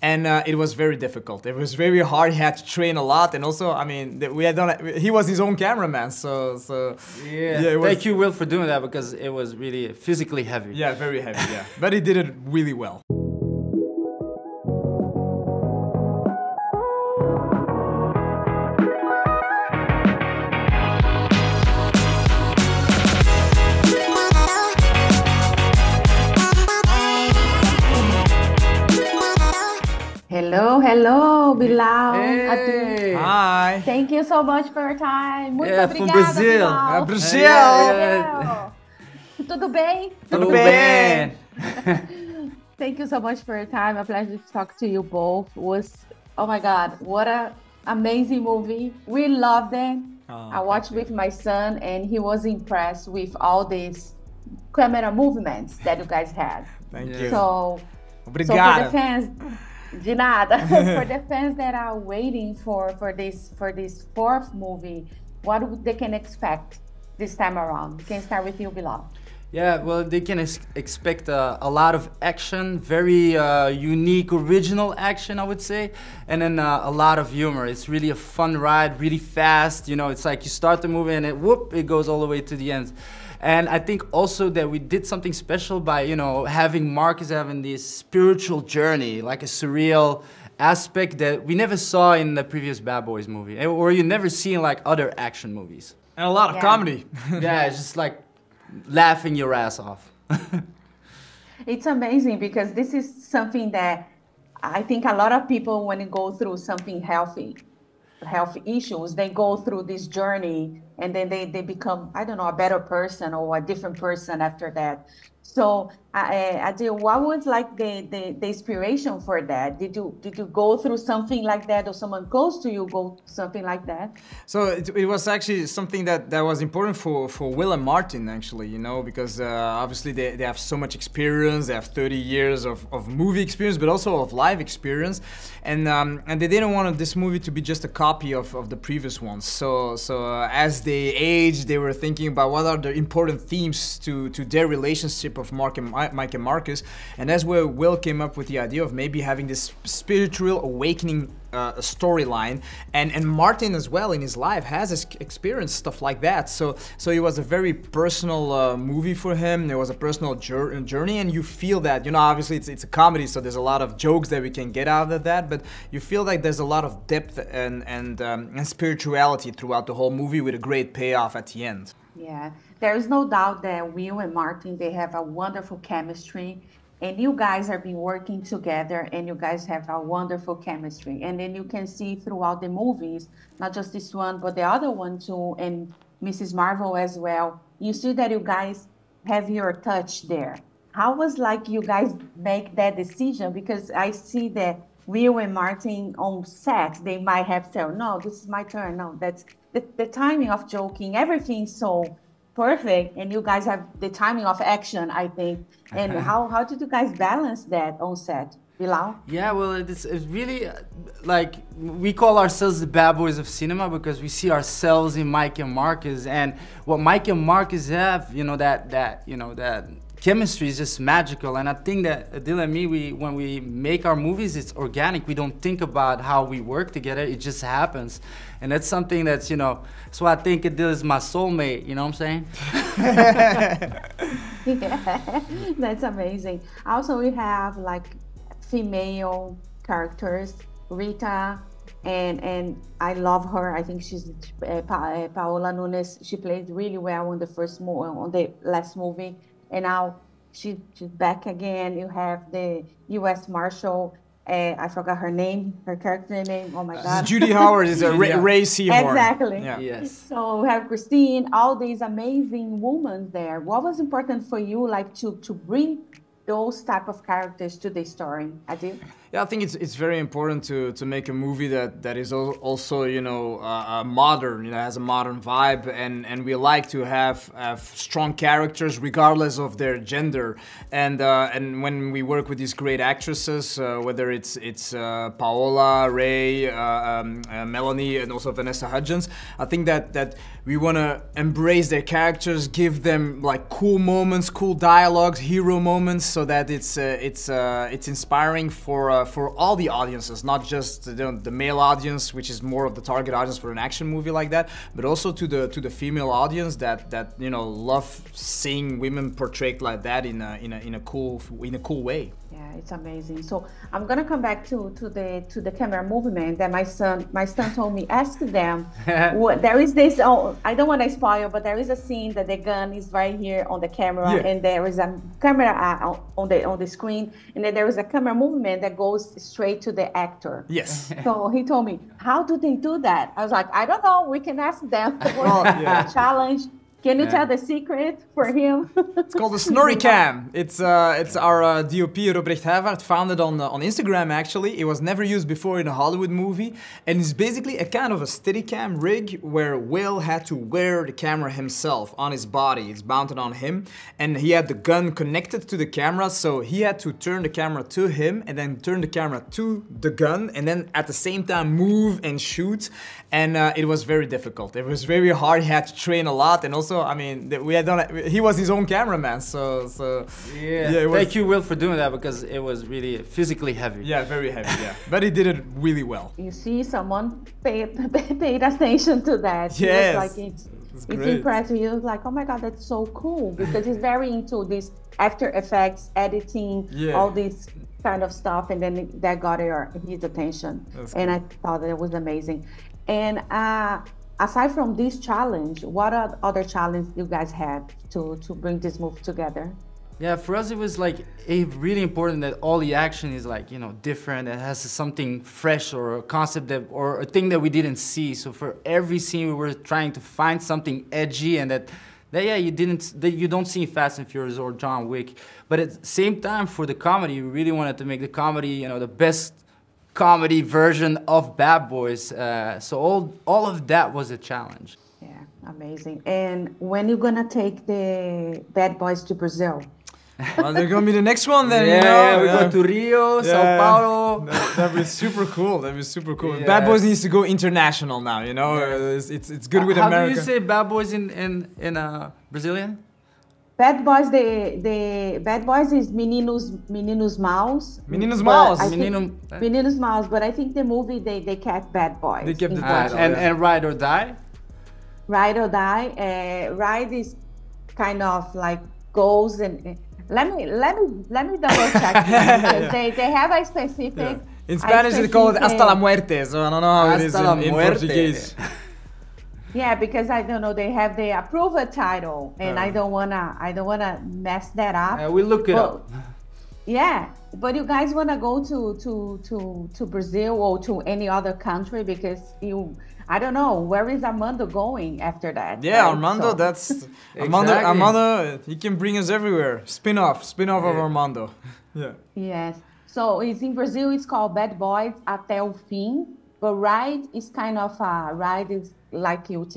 And it was very difficult. It was very hard. He had to train a lot, and also, I mean, we had done. He was his own cameraman, so yeah. Thank you, Will, for doing that because it was really physically heavy. Yeah, very heavy. Yeah, but he did it really well. Hello, Bilall. Hey. Adil. Hi. Thank you so much for your time. Muito Yeah, obrigada, from Brazil. Bilall. Brazil. Yeah. Tudo bem? Tudo bem. Thank you so much for your time. A pleasure to talk to you both. Oh my God, what a amazing movie. We loved it. I watched with my son and he was impressed with all these camera movements that you guys had. Thank you. So for the fans, de nada. For the fans that are waiting for this fourth movie, what they can expect this time around? We can start with you, Bilall. Yeah, well, they can expect a lot of action, very unique, original action, I would say, and then a lot of humor. It's really a fun ride, really fast. You know, it's like you start the movie and it goes all the way to the end. And I think also that we did something special by, you know, having Marcus having this spiritual journey, like a surreal aspect that we never saw in the previous Bad Boys movie, or you never see in like other action movies. And a lot of comedy. Yeah, it's just like laughing your ass off. It's amazing because this is something that I think a lot of people, when they go through something health issues, they go through this journey and then they become, I don't know, a better person or a different person after that. So, Adil, what was like the inspiration for that? Did you go through something like that, or someone close to you go something like that? So it was actually something that was important for Will and Martin, actually, you know, because obviously they have so much experience. They have 30 years of movie experience, but also of live experience, and they didn't want this movie to be just a copy of the previous ones. So as they aged, they were thinking about what are the important themes to their relationship of Mike and Marcus, and that's where Will came up with the idea of maybe having this spiritual awakening storyline, and Martin as well in his life has experienced stuff like that. So it was a very personal movie for him. It was a personal journey, and you feel that, you know, obviously it's a comedy, so there's a lot of jokes that we can get out of that, but you feel like there's a lot of depth and spirituality throughout the whole movie, with a great payoff at the end. Yeah, there is no doubt that Will and Martin, they have a wonderful chemistry, and you guys have been working together and you guys have a wonderful chemistry. And then you can see throughout the movies, not just this one, but the other one too, and Mrs. Marvel as well. You see that you guys have your touch there. How was like you guys make that decision? Because I see that Will and Martin on set, they might have said, no, this is my turn. No, that's the timing of joking, everything's so perfect, and you guys have the timing of action, I think. And how did you guys balance that on set, Bilall? Yeah, well, it's really like we call ourselves the bad boys of cinema because we see ourselves in Mike and Marcus, and what Mike and Marcus have, you know, that chemistry is just magical. And I think that Adil and me, when we make our movies, it's organic. We don't think about how we work together. It just happens. And that's something that's, you know, so I think Adil is my soulmate, you know what I'm saying? Yeah, that's amazing. Also, we have like female characters, Rita, and I love her. I think she's Paola Nuñez. She played really well on the last movie. And now she's back again. You have the U.S. Marshal. I forgot her name, her character name. Oh my God. Judy Howard is a Ray Seahorn. Exactly. Yeah. Yes. So we have Christine, all these amazing women there. What was important for you, like to bring those type of characters to the story, Adil? Yeah, I think it's very important to make a movie that is also, you know, modern, you know, has a modern vibe, and we like to have strong characters regardless of their gender, and when we work with these great actresses, whether it's Paola, Ray, Melanie, and also Vanessa Hudgens, I think that we want to embrace their characters, give them like cool moments, cool dialogues, hero moments, so that it's inspiring for for all the audiences, not just the male audience, which is more of the target audience for an action movie like that, but also to the female audience that you know love seeing women portrayed like that in a cool way. Yeah, it's amazing. So I'm gonna come back to the camera movement that my son told me. Ask them. There is this. Oh, I don't want to spoil, but there is a scene that the gun is right here on the camera, and there is a camera on the screen, and then there is a camera movement that goes straight to the actor. Yes. So he told me, how do they do that? I was like, I don't know. We can ask them. Challenge. Can you tell the secret for him? It's called the Snorri Cam. It's our DOP Robrecht Havard found it on Instagram actually. It was never used before in a Hollywood movie, and it's basically a kind of a Steadicam rig where Will had to wear the camera himself on his body. It's mounted on him, and he had the gun connected to the camera, so he had to turn the camera to him and then turn the camera to the gun, and then at the same time move and shoot. And it was very difficult. It was very hard. He had to train a lot, and also, I mean, he was his own cameraman, so yeah. Thank you, Will, for doing that, because it was really physically heavy. Yeah, very heavy. Yeah, but he did it really well. You see, someone paid attention to that. Yes, like it's impressive. He was like, oh my God, that's so cool, because he's very into this After Effects, editing, all this kind of stuff, and then that got his attention. That's and cool. I thought that it was amazing. And aside from this challenge, what other challenges you guys had to bring this movie together? Yeah, for us it was like really important that all the action is like, you know, different. It has something fresh or a concept or a thing that we didn't see. So for every scene we were trying to find something edgy and that you don't see in Fast and Furious or John Wick. But at the same time, for the comedy, we really wanted to make the comedy, you know, the best comedy version of Bad Boys. So all of that was a challenge. Yeah, amazing. And when you gonna take the Bad Boys to Brazil? Well, they're gonna be the next one then, yeah, you know? We go to Rio, Sao Paulo. That'd be super cool. That'd be super cool. Yeah. Bad Boys needs to go international now, you know? Yeah. It's good with America. How do you say Bad Boys in Brazilian? Bad Boys, the Bad Boys is Meninos Maus. Meninos Maus. Meninos Maus, but I think the movie they kept Bad Boys. They kept the title. And Ride or Die? Ride or Die. Ride is kind of like goes and let me double check because they have a specific. Yeah. In Spanish they call it Hasta la Muerte, so I don't know how it is in Portuguese. Yeah, because I don't know, they have the approved title, and I don't wanna mess that up. We look it up. Yeah, but you guys wanna go to Brazil or to any other country because I don't know, where is Armando going after that? Yeah, right? Armando, that's exactly. Armando, he can bring us everywhere. Spin-off of Armando. Yeah. Yes. So it's in Brazil. It's called Bad Boys Até o Fim. But ride is kind of a ride is like you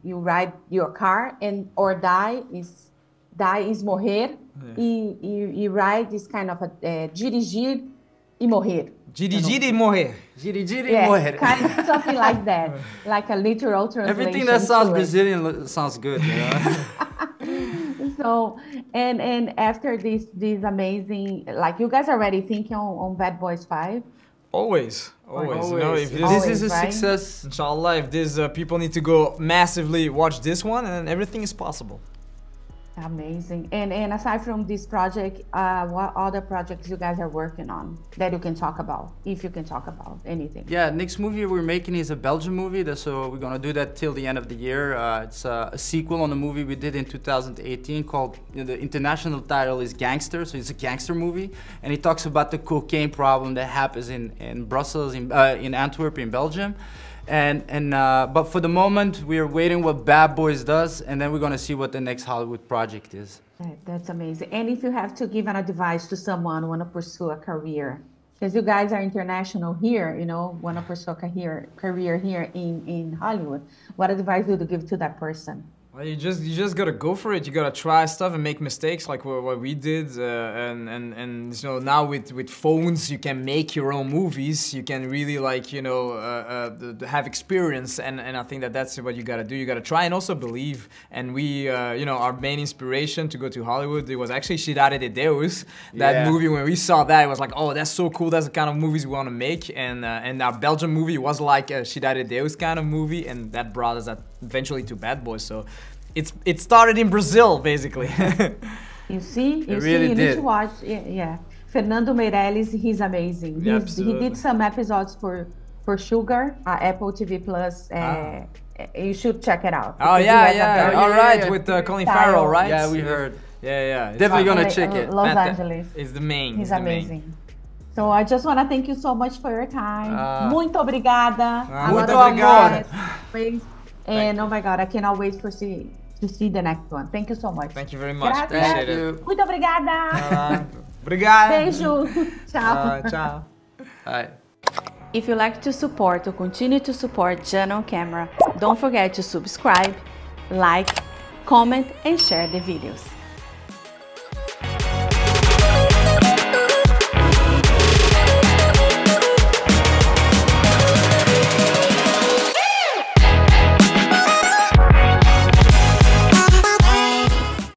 ride your car, and or die is morrer. E ride is kind of a dirigir e morrer. Dirigir e morrer. Dirigir e morrer. Kind of something like that, like a literal translation. Everything that sounds Brazilian sounds good, you know? So and after this amazing, like you guys are already thinking on Bad Boys 5. Always. You know, if this is a success, inshallah, if this people need to go massively watch this one, and everything is possible. Amazing. And aside from this project, what other projects you guys are working on that you can talk about, if you can talk about anything? Yeah, next movie we're making is a Belgian movie, so we're gonna do that till the end of the year. It's a sequel on the movie we did in 2018 called, the international title is Gangster, so it's a gangster movie, and it talks about the cocaine problem that happens in Brussels, in Antwerp, in Belgium. But for the moment, we are waiting what Bad Boys does, and then we're gonna see what the next Hollywood project is. That's amazing. And if you have to give an advice to someone who want to pursue a career, because you guys are international here, you know, want to pursue a career here in Hollywood, what advice would you give to that person? Well, you just gotta go for it. You gotta try stuff and make mistakes like what we did, and you know, now with phones you can make your own movies. You can really like, you know, have experience, and I think that's what you gotta do. You gotta try and also believe. And we, you know, our main inspiration to go to Hollywood, it was actually Cidade de Deus. That movie, when we saw that, it was like, oh, that's so cool. That's the kind of movies we want to make. And our Belgian movie was like a Cidade de Deus kind of movie, and that brought us eventually to Bad Boys. So it started in Brazil, basically. You see, you really need to watch. Yeah, Fernando Meirelles, he's amazing. He did some episodes for Sugar, Apple TV Plus. You should check it out. Oh yeah. All right, with Colin Farrell, right? Yeah, we heard. Yeah. Definitely gonna check it. Los Angeles. It's the main. He's amazing. So I just want to thank you so much for your time. Muito obrigada. Muito amor. And oh my God, I cannot wait to see the next one. Thank you so much. Thank you very much. Gracias. Appreciate it. Muito obrigada. Obrigado. Beijo. Ciao. Ciao. Bye. If you like to support or continue to support Jana on Camera, don't forget to subscribe, like, comment, and share the videos.